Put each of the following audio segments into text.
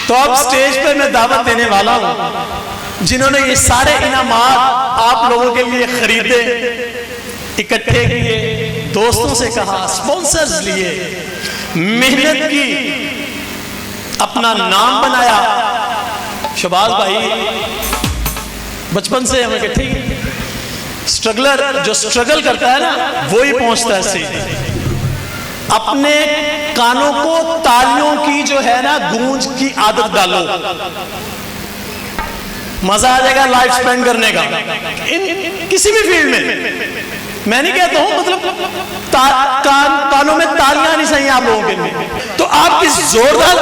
तो अब स्टेज पे मैं दावत देने वाला हूं जिन्होंने ये सारे इनामात आप लोगों के लिए खरीदे, इकट्ठे किए, दोस्तों से कहा, स्पॉन्सर्स लिए, मेहनत की, अपना नाम बनाया। शबाज भाई बचपन से हमें कहते हैं स्ट्रगलर, जो स्ट्रगल करता है ना वो ही पहुंचता है सीधे। अपने कानों को तालियों की जो है ना गूंज की आदत डालो, मजा आ जाएगा लाइफ स्पेंड करने का इन किसी भी फील्ड में। मैं नहीं कहता हूं मतलब कानों में तालियां नहीं सही आप लोगों के लिए। तो आप इस जोरदार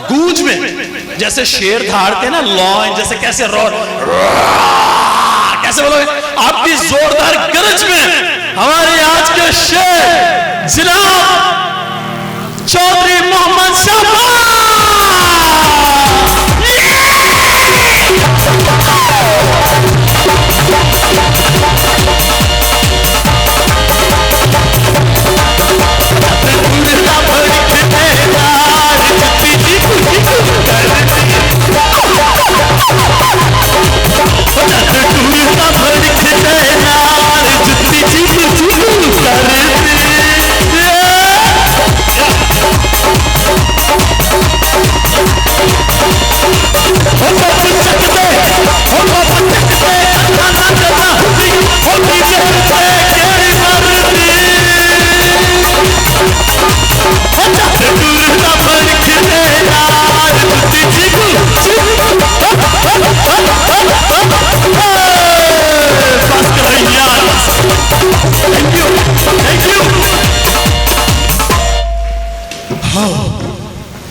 गूंज में जैसे शेर धाड़ते ना लॉइन, जैसे कैसे कैसे बोलोगे, आपकी जोरदार गरज में हमारे आज के शेर जनाब चौधरी मोहम्मद शाबाश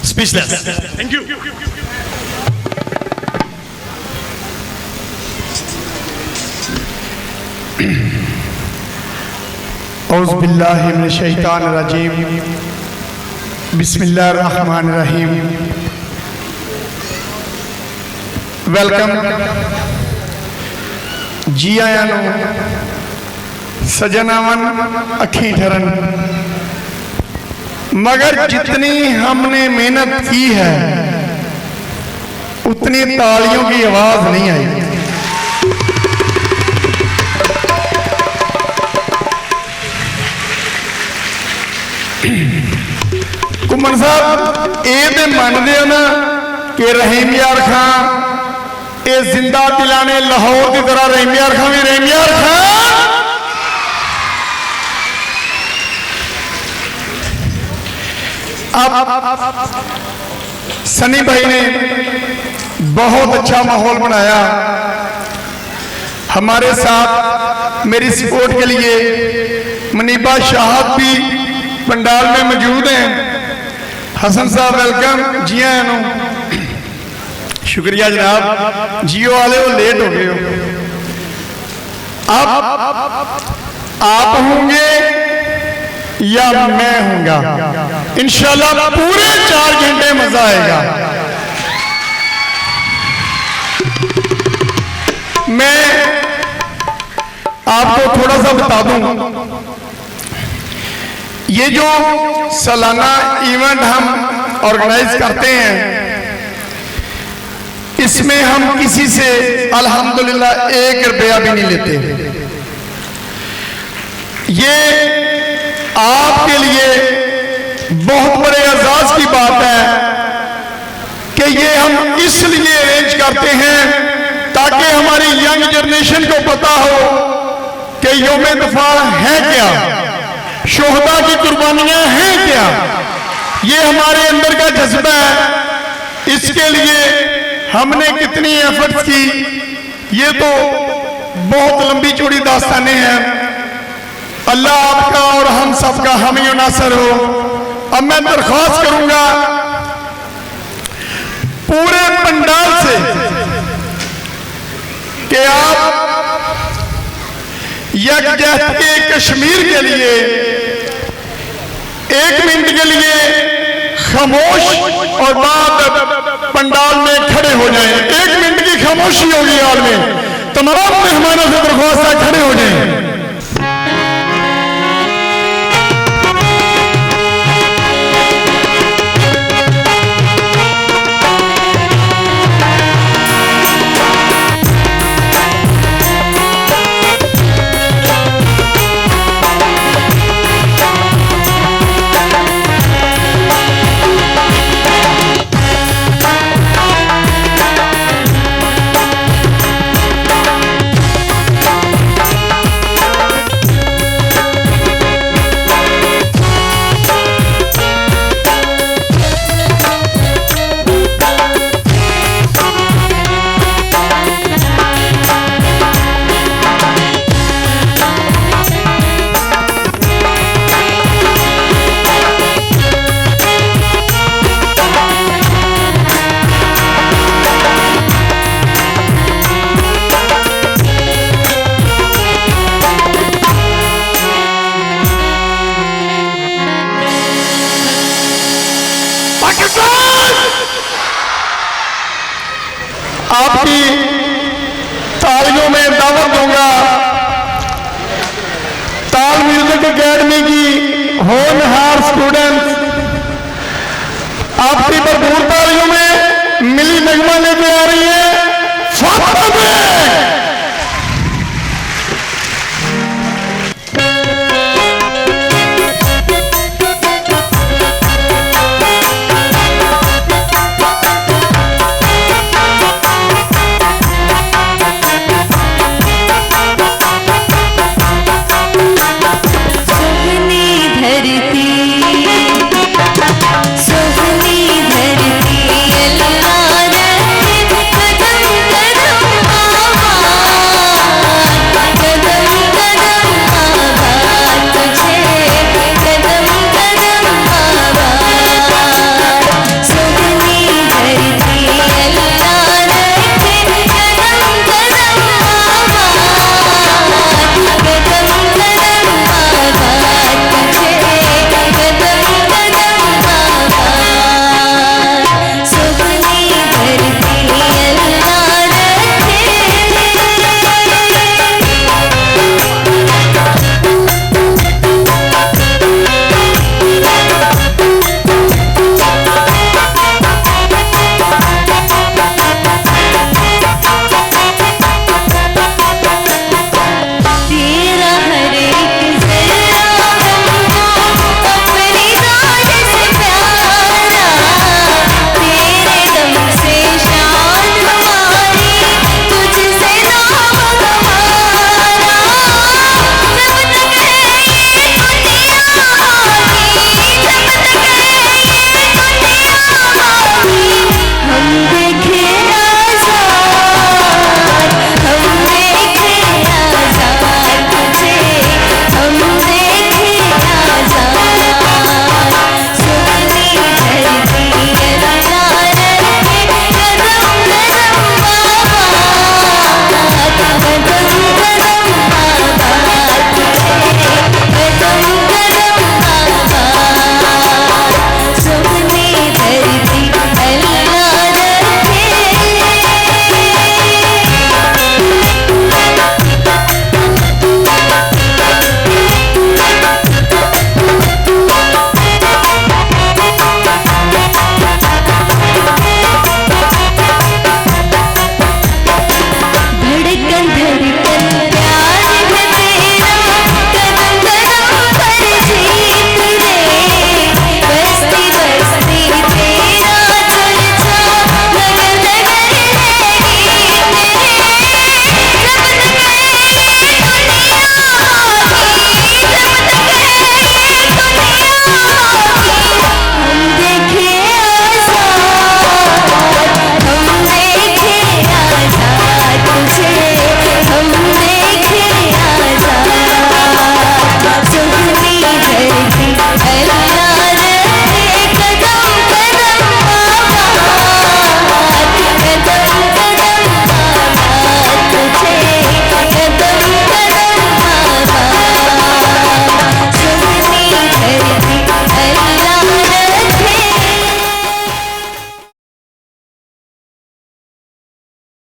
speechless. Thank you. औज़ बिल्लाहि मिनश शैतानिर रजीम, बिस्मिल्लाहिर रहमानिर रहीम। वेलकम जी आया नो सजनावन अखी ठहरन, मगर जितनी हमने मेहनत की है उतनी तालियों की आवाज नहीं आई। घुमन साहब ये मानते हो ना कि रहीम यार खान ये जिंदा दिलाने लाहौर की तरह रहीम यार खान भी रहीम यार खान। अब सनी भाई ने बहुत अच्छा माहौल बनाया हमारे साथ। मेरी सपोर्ट के लिए मनीबा शाहद भी पंडाल में मौजूद हैं। हसन साहब वेलकम, जी आया नो, शुक्रिया जनाब। जियो वाले वो लेट हो गए हो। अब आप होंगे या मैं हूंगा, इंशाल्लाह पूरे 4 घंटे मजा आएगा। मैं आपको थोड़ा सा बता दूं, ये जो सालाना इवेंट हम ऑर्गेनाइज करते हैं इसमें हम किसी से अल्हम्दुलिल्लाह 1 रुपया भी नहीं लेते। ये आपके लिए बहुत बड़े एजाज की बात है कि ये हम इसलिए अरेंज करते हैं ताकि हमारी यंग जनरेशन को पता हो कि यौम दफा है क्या, शोहदा की कुर्बानियां हैं क्या। ये हमारे अंदर का जज्बा है। इसके लिए हमने कितनी एफर्ट्स की ये तो बहुत लंबी चौड़ी दास्तानें हैं। अल्लाह आपका और हम सबका हामी और नासर हो। अब मैं दरख्वास्त करूंगा पूरे पंडाल से कि आप यकजहती कश्मीर के लिए 1 मिनट के लिए खामोश और बाद पंडाल में खड़े हो जाएं। 1 मिनट की खामोशी होगी हाल में। तमाम मेहमानों से दरख्वास्त है खड़े हो जाएं। आपकी तालियों में दावत दूंगा ताल म्यूजिक एकेडमी की होनहार स्टूडेंट्स आपकी भरपूर तालियों में मिली नगमा